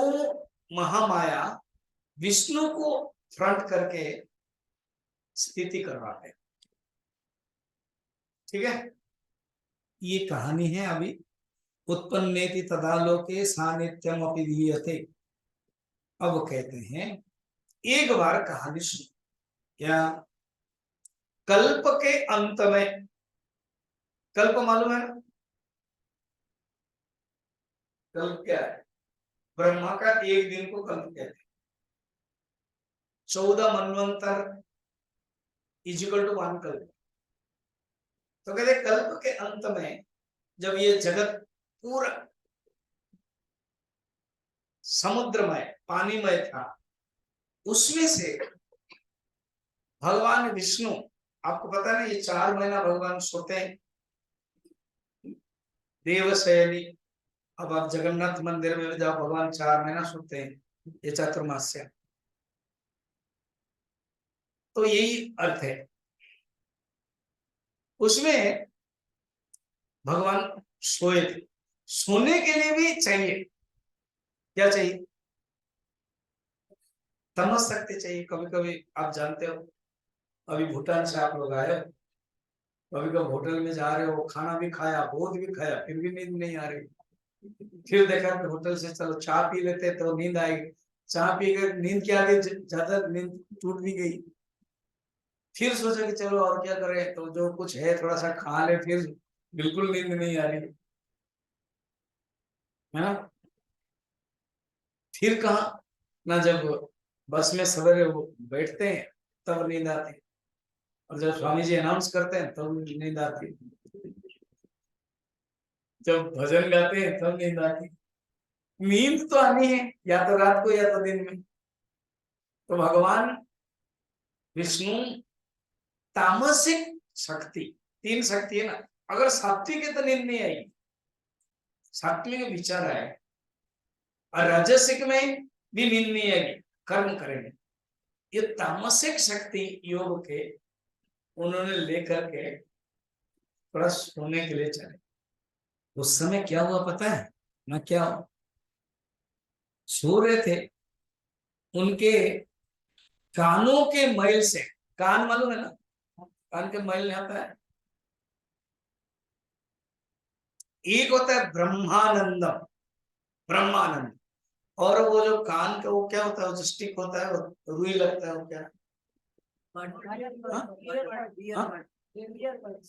महामाया विष्णु को फ्रंट करके स्थिति करवाते हैं, ठीक है। ये कहानी है अभी। उत्पन्नेति तदा लोके सानिध्यम अपि विहीयते। अब कहते हैं, एक बार कहानी सुनो। क्या? कल्प के अंत में, कल्प मालूम है ना? कल्प क्या है? ब्रह्मा का एक दिन को कल्प कहते हैं। 14 मनवंतर इजिकल टू 1 कल्प। तो कहते कल्प के अंत में, जब ये जगत पूरा समुद्रमय पानीमय था, उसमें से भगवान विष्णु, आपको पता है ये 4 महीना भगवान सोते हैं, देवशयनी, अब आप जगन्नाथ मंदिर में जाओ, भगवान 4 महीना सोते हैं, ये चातुर्मास्य। तो यही अर्थ है उसमें। भगवान सोए थे, सोने के लिए भी चाहिए, क्या चाहिए? तमस शक्ति चाहिए। कभी कभी आप जानते हो, अभी भूटान से आप लोग आए हो, कभी कभी होटल में जा रहे हो, खाना भी खाया, भोज भी खाया, फिर भी नींद नहीं आ रही। फिर देखा कि होटल से चलो चाय पी लेते तो नींद आएगी। चाय पी कर नींद क्या आ गई, ज्यादा नींद टूट भी गई। फिर सोचा कि चलो और क्या करें, तो जो कुछ है थोड़ा सा खा ले, फिर बिल्कुल नींद नहीं आ रही, है ना। फिर कहा ना, जब बस में सवेरे वो बैठते हैं तब नींद आती, और जब स्वामी जी अनाउंस करते हैं तब नींद आती, जब भजन गाते हैं तब नींद आती। नींद तो आनी है, या तो रात को या तो दिन में। तो भगवान विष्णु तामसिक शक्ति, 3 शक्ति है ना। अगर सात्विक है तो नींद नहीं आएगी, सात्विक विचार आए, और राजसिक में भी नींद नहीं आएगी, कर्म करेंगे। ये तामसिक शक्ति योग के उन्होंने लेकर के थोड़ा सोने के लिए चले। उस समय क्या हुआ पता है ना? क्या सो रहे थे, उनके कानों के मैल से, कान मालूम है ना, कान के मैल नहीं आता है। एक होता है ब्रह्मानंदम, ब्रह्मानंद, और वो जो कान का वो क्या होता है, वो जो स्टिक होता है, वो रुई लगता है, वो क्या? हाँ?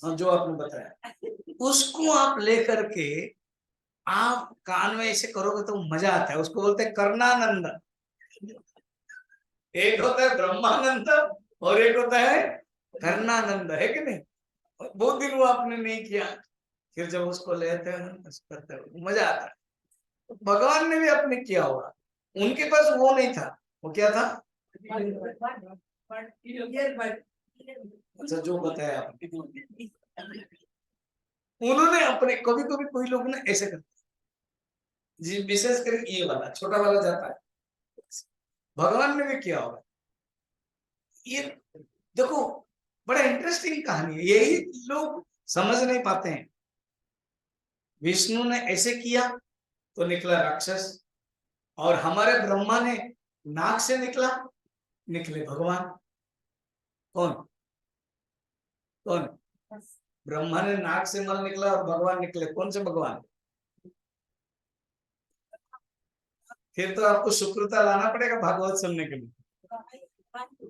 हाँ, जो आपने बताया, उसको आप लेकर के आप कान में ऐसे करोगे तो मजा आता है, उसको बोलते हैं कर्णानंद। एक होता है ब्रह्मानंद और एक होता है कर्णानंद, है कि नहीं? बहुत दिन वो आपने नहीं किया, फिर जब उसको लेते हैं करते हैं मजा आता है। तो भगवान ने भी अपने किया होगा, उनके पास वो नहीं था, वो क्या था? अच्छा, जो बताया आपने, उन्होंने अपने, कभी कभी कोई लोग ना ऐसे करते जी, विशेष कर ये वाला छोटा वाला जाता है, भगवान ने भी किया होगा ये। देखो, बड़ा इंटरेस्टिंग कहानी है, यही लोग समझ नहीं पाते हैं। विष्णु ने ऐसे किया तो निकला राक्षस, और हमारे ब्रह्मा ने नाक से निकला, निकले भगवान। कौन कौन? ब्रह्मा ने नाक से मल निकला और भगवान निकले, कौन से भगवान? फिर तो आपको शुक्रता लाना पड़ेगा भागवत सुनने के लिए।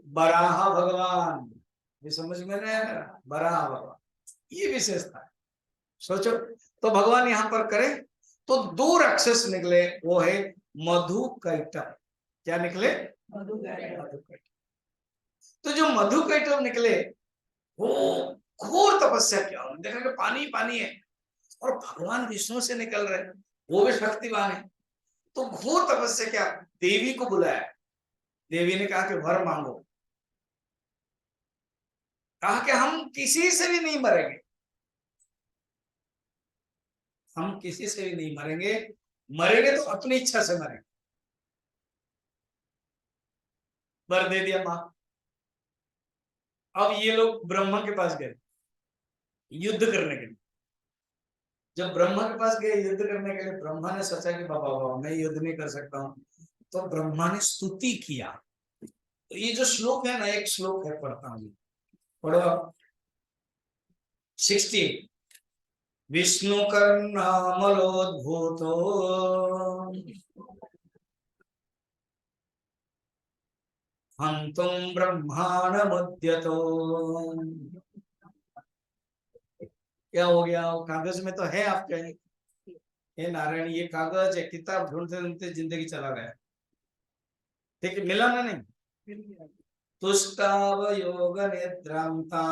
बराह भगवान, ये समझ में नहीं आया मेरा? बराह भगवान, ये विशेषता है। सोचो, तो भगवान यहां पर करे तो 2 राक्षस निकले, वो है मधु कैटव। क्या निकले? मधु कैटव। तो जो मधु कैटव निकले, वो घोर तपस्या किया, उन्होंने देखा कि पानी पानी है, और भगवान विष्णु से निकल रहे हैं, वो भी शक्तिवान है। तो घोर तपस्या क्या, देवी को बुलाया, देवी ने कहा कि वर मांगो। कहा कि हम किसी से भी नहीं मरेंगे, हम किसी से भी नहीं मरेंगे, मरेंगे तो अपनी इच्छा से मरेंगे। वर दे दिया मां। अब ये लोग ब्रह्मा के पास गए युद्ध करने के लिए। जब ब्रह्मा के पास गए युद्ध करने के लिए, ब्रह्मा ने सोचा कि बाबा बाबा मैं युद्ध नहीं कर सकता हूँ, तो ब्रह्मा ने स्तुति किया। तो ये जो श्लोक है ना, एक श्लोक है, पढ़ता हूँ, पढ़ो। 60, विष्णु कर्णामलोद्भूतो हंतुम ब्रह्मांडमुद्यतो। क्या हो गया? वो कागज में तो है आपके, हे नारायण, ये कागज है, किताब ढूंढते ढूंढते जिंदगी चला गया, ठीक है, मिला ना? नहीं। तुष्टाव योग निद्रांता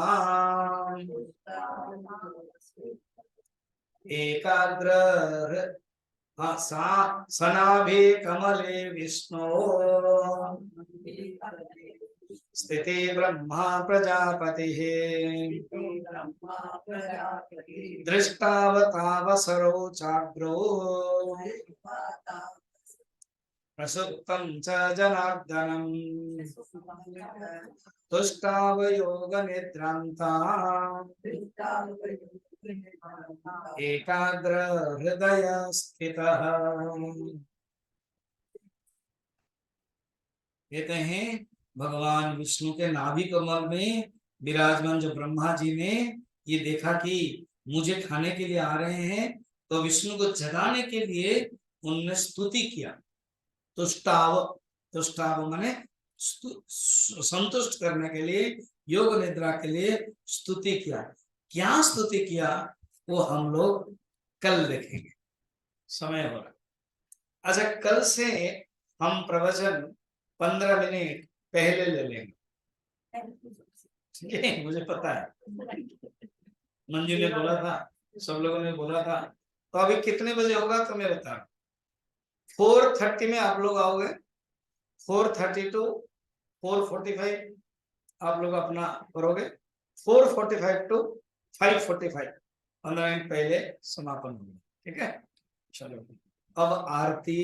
एकाग्र, हाँ, सनाभि कमले विष्णु स्थिति ब्रह्मा प्रजापतिः दृष्टावतावसरो चाग्रो प्रसुप्तं च जनार्दनम् तुष्टावयोगनिद्रान्ता एकाग्र हृदय स्थितः। कहते हैं भगवान विष्णु के नाभि कमल में विराजमान जो ब्रह्मा जी ने ये देखा कि मुझे खाने के लिए आ रहे हैं, तो विष्णु को जगाने के लिए उनने स्तुति किया। तुष्टाव, तुष्टाव माने संतुष्ट करने के लिए, योग निद्रा के लिए स्तुति किया। क्या स्तुति किया वो हम लोग कल देखेंगे, समय हो रहा। अच्छा, कल से हम प्रवचन 15 मिनट पहले ले लेंगे, ठीक है? मुझे पता है, मंजू ने बोला था, सब लोगों ने बोला था। तो अभी कितने बजे होगा तो मैं बता, 4:30 में आप लोग आओगे, 4:30 to 4:45 आप लोग अपना करोगे, 4:45 to 5:45 15 मिनट पहले समापन होगा, ठीक है? चलो अब आरती।